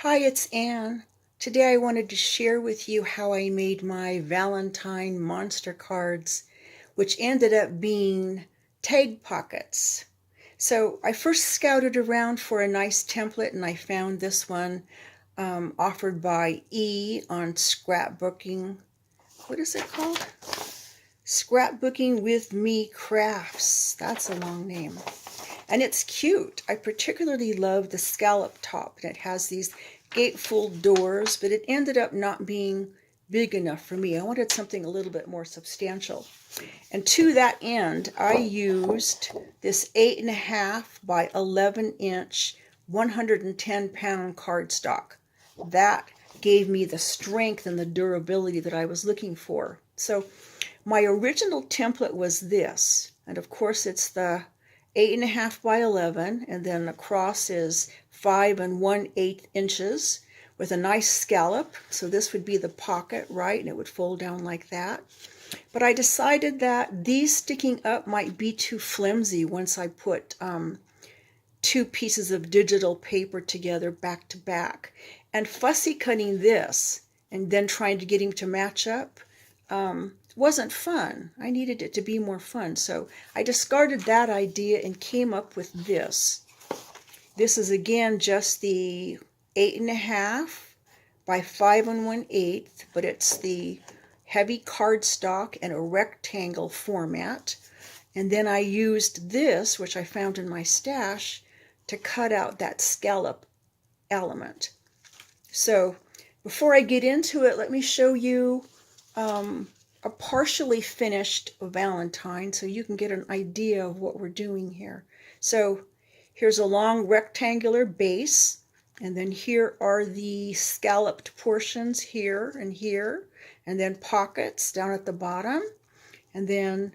Hi, it's Anne. Today I wanted to share with you how I made my Valentine monster cards, which ended up being tag pockets. So I first scouted around for a nice template and I found this one offered by E on scrapbooking. What is it called? Scrapbooking with Me Crafts. That's a long name. And it's cute. I particularly love the scallop top. And it has these gatefold doors, but it ended up not being big enough for me. I wanted something a little bit more substantial. And to that end, I used this 8.5 by 11 inch, 110-pound cardstock. That gave me the strength and the durability that I was looking for. So my original template was this, and of course it's the 8.5 by 11, and then across is 5 1/8 inches with a nice scallop. So this would be the pocket, right? And it would fold down like that. But I decided that these sticking up might be too flimsy once I put two pieces of digital paper together back to back. And fussy cutting this and then trying to get him to match up wasn't fun. I needed it to be more fun. So I discarded that idea and came up with this. This is again just the 8.5 by 5 1/8, but it's the heavy cardstock in a rectangle format. And then I used this, which I found in my stash, to cut out that scallop element. So before I get into it, let me show you a partially finished Valentine so you can get an idea of what we're doing here. So here's a long rectangular base, and then here are the scalloped portions here, and then pockets down at the bottom, and then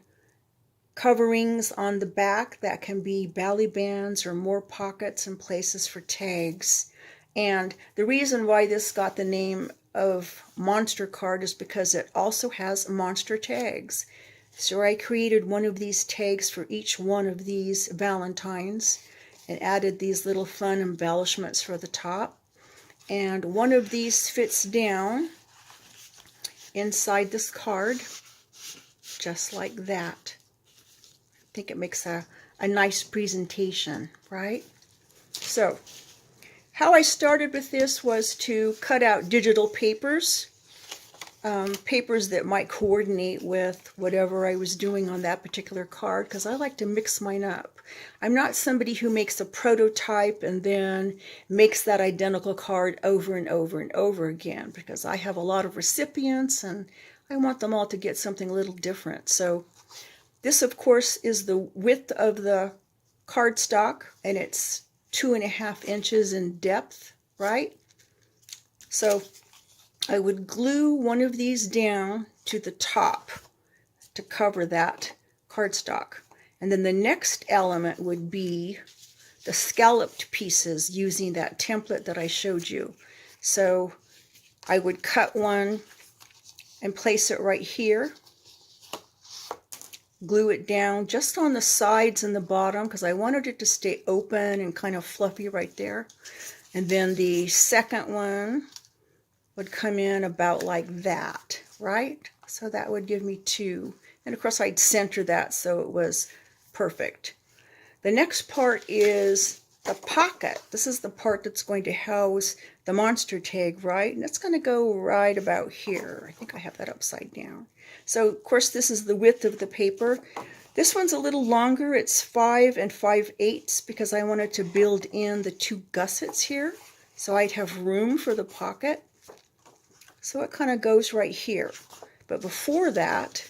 coverings on the back that can be belly bands or more pockets and places for tags. And the reason why this got the name of monster card is because it also has monster tags. So I created one of these tags for each one of these Valentines and added these little fun embellishments for the top. And one of these fits down inside this card just like that. I think it makes a nice presentation, right? So how I started with this was to cut out digital papers, papers that might coordinate with whatever I was doing on that particular card, because I like to mix mine up. I'm not somebody who makes a prototype and then makes that identical card over and over and over again, because I have a lot of recipients and I want them all to get something a little different. So this, of course, is the width of the cardstock, and it's 2.5 inches in depth, right? So I would glue one of these down to the top to cover that cardstock. And then the next element would be the scalloped pieces using that template that I showed you. So I would cut one and place it right here. Glue it down just on the sides and the bottom because I wanted it to stay open and kind of fluffy right there. And then the second one would come in about like that, right? So that would give me two. And of course I'd center that so it was perfect. The next part is the pocket. This is the part that's going to house the monster tag, right? And it's going to go right about here. I think I have that upside down. So, of course, this is the width of the paper. This one's a little longer. It's 5 5/8 because I wanted to build in the two gussets here. So I'd have room for the pocket. So it kind of goes right here. But before that,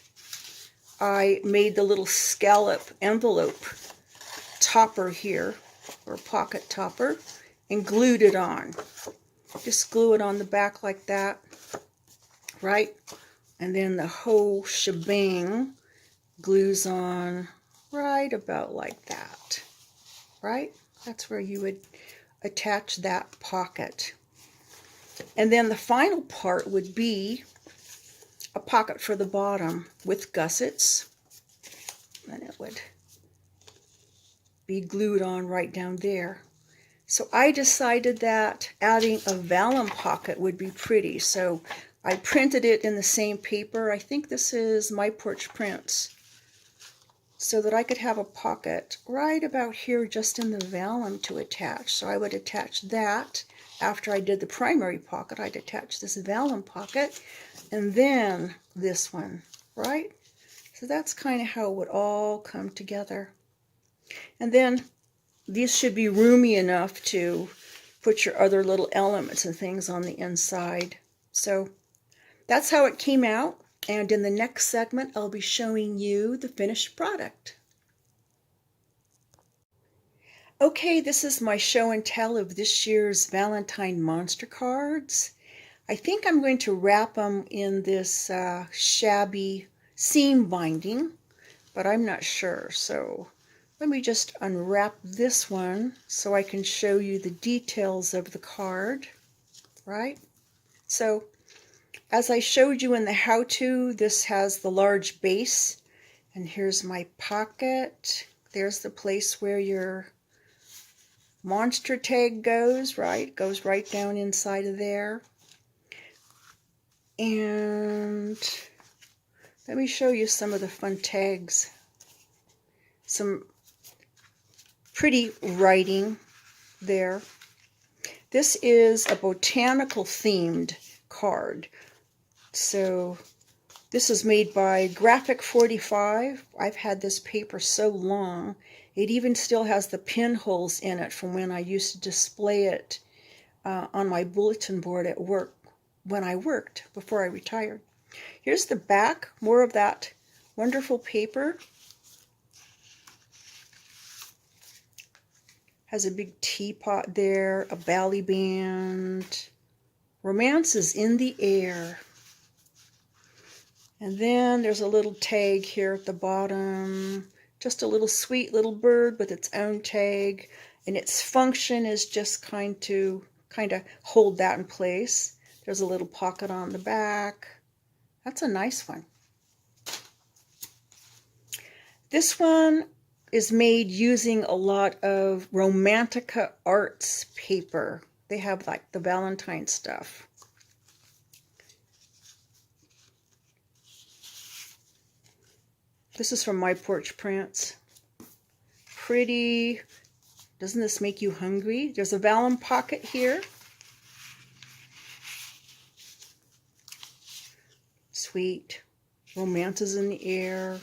I made the little scallop envelope topper here, or pocket topper, and glued it on. Just glue it on the back like that, right? And then the whole shebang glues on right about like that, right? That's where you would attach that pocket. And then the final part would be a pocket for the bottom with gussets. And it would be glued on right down there. So I decided that adding a vellum pocket would be pretty. So I printed it in the same paper. I think this is My Porch Prints. So that I could have a pocket right about here just in the vellum to attach. So I would attach that. After I did the primary pocket, I'd attach this vellum pocket and then this one, right? So that's kind of how it would all come together. And then these should be roomy enough to put your other little elements and things on the inside. So that's how it came out. And in the next segment, I'll be showing you the finished product. Okay, this is my show and tell of this year's Valentine monster cards. I think I'm going to wrap them in this shabby seam binding, but I'm not sure. So let me just unwrap this one so I can show you the details of the card, right? So as I showed you in the how-to, this has the large base, and here's my pocket. There's the place where your monster tag goes, right? Goes right down inside of there. And let me show you some of the fun tags. Some pretty writing there. This is a botanical themed card. So this is made by Graphic 45. I've had this paper so long. It even still has the pinholes in it from when I used to display it on my bulletin board at work when I worked before I retired. Here's the back, more of that wonderful paper. Has a big teapot there, a belly band. Romance is in the air. And then there's a little tag here at the bottom. Just a little sweet little bird with its own tag. And its function is just kind of hold that in place. There's a little pocket on the back. That's a nice one. This one is made using a lot of RomanticaArts paper. They have like the Valentine stuff. This is from My Porch Prints. Pretty. Doesn't this make you hungry? There's a vellum pocket here. Sweet. Romance is in the air.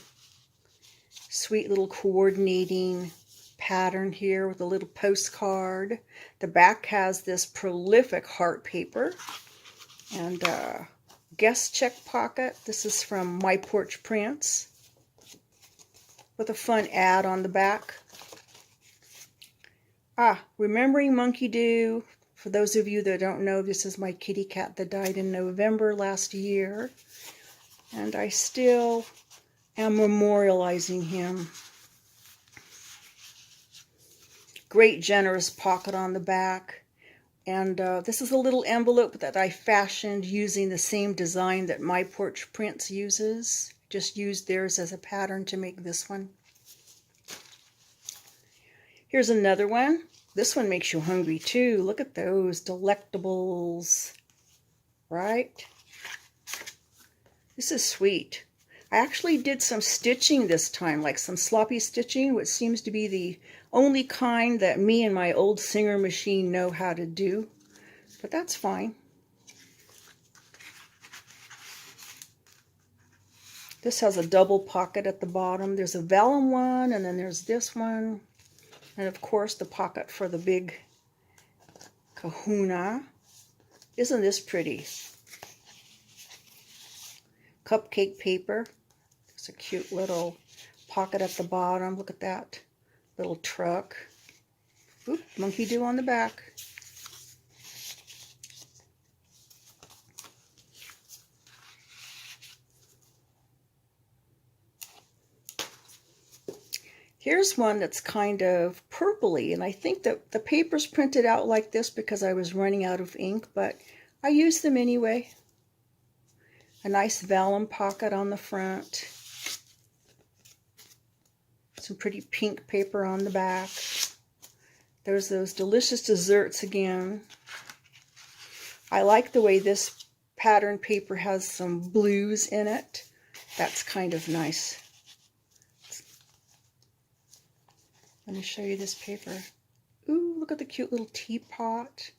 Sweet little coordinating pattern here with a little postcard. The back has this prolific heart paper and guest check pocket. This is from My Porch Prints with a fun ad on the back. Remembering Monkey Doo. For those of you that don't know, this is my kitty cat that died in November last year. And I still am memorializing him. Great generous pocket on the back. And this is a little envelope that I fashioned using the same design that My Porch Prints uses. Just used theirs as a pattern to make this one. Here's another one. This one makes you hungry too. Look at those delectables, right? This is sweet. I actually did some stitching this time, like some sloppy stitching, which seems to be the only kind that me and my old Singer machine know how to do. But that's fine. This has a double pocket at the bottom. There's a vellum one, and then there's this one. And of course, the pocket for the big kahuna. Isn't this pretty? Cupcake paper. There's a cute little pocket at the bottom. Look at that little truck. Oop, Monkey Doo on the back. Here's one that's kind of purpley, and I think that the paper's printed out like this because I was running out of ink, but I used them anyway. A nice vellum pocket on the front. Some pretty pink paper on the back. There's those delicious desserts again. I like the way this pattern paper has some blues in it. That's kind of nice. Let me show you this paper. Ooh, look at the cute little teapot.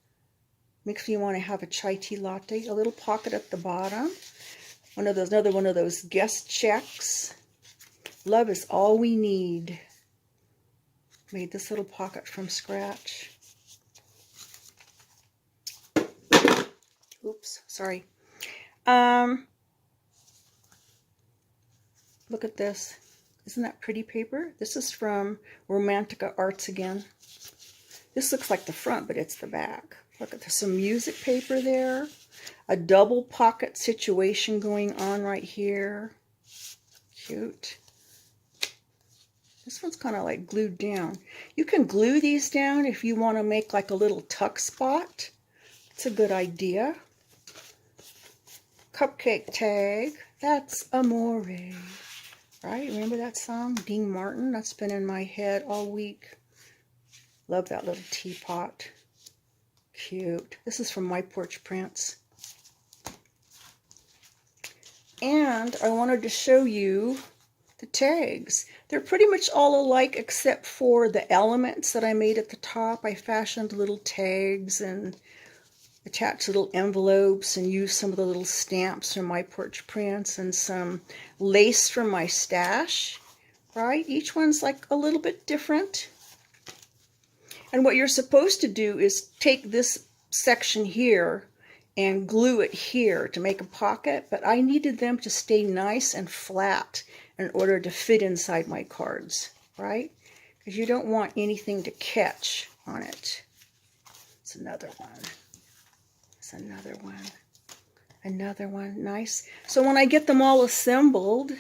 Makes me want to have a chai tea latte. A little pocket at the bottom. Another one of those guest checks. Love is all we need. Made this little pocket from scratch. Oops, sorry. Look at this. Isn't that pretty paper? This is from RomanticaArts again. This looks like the front, but it's the back. Look at, there's some music paper there. A double pocket situation going on right here. Cute. This one's kind of like glued down. You can glue these down if you want to make like a little tuck spot. It's a good idea. Cupcake tag. That's Amore. Right? Remember that song? Dean Martin? That's been in my head all week. Love that little teapot. Cute. This is from my Porch prints. And I wanted to show you the tags. They're pretty much all alike except for the elements that I made at the top. I fashioned little tags and attached little envelopes and used some of the little stamps from my Porch prints and some lace from my stash, right? Each one's like a little bit different. And what you're supposed to do is take this section here and glue it here to make a pocket, but I needed them to stay nice and flat in order to fit inside my cards, right? Because you don't want anything to catch on it. It's another one. It's another one. Another one. Nice. So when I get them all assembled,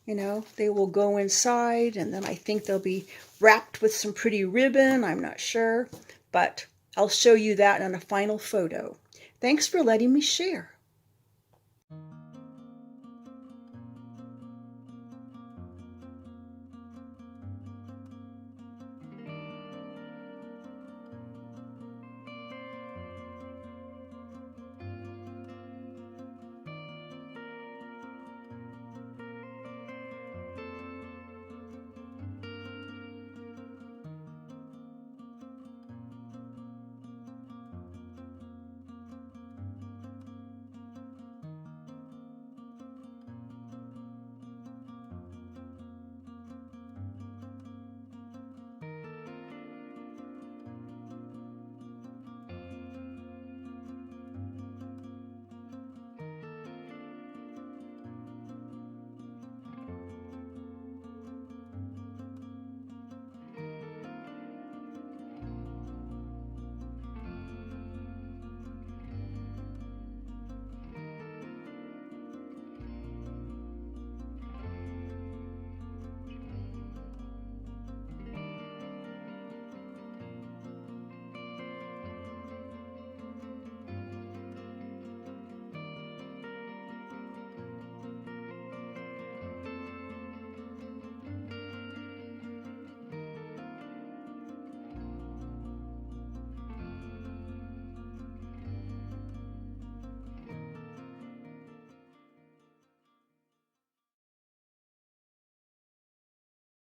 you know, they will go inside, and then I think they'll be wrapped with some pretty ribbon. I'm not sure, but I'll show you that in a final photo. Thanks for letting me share.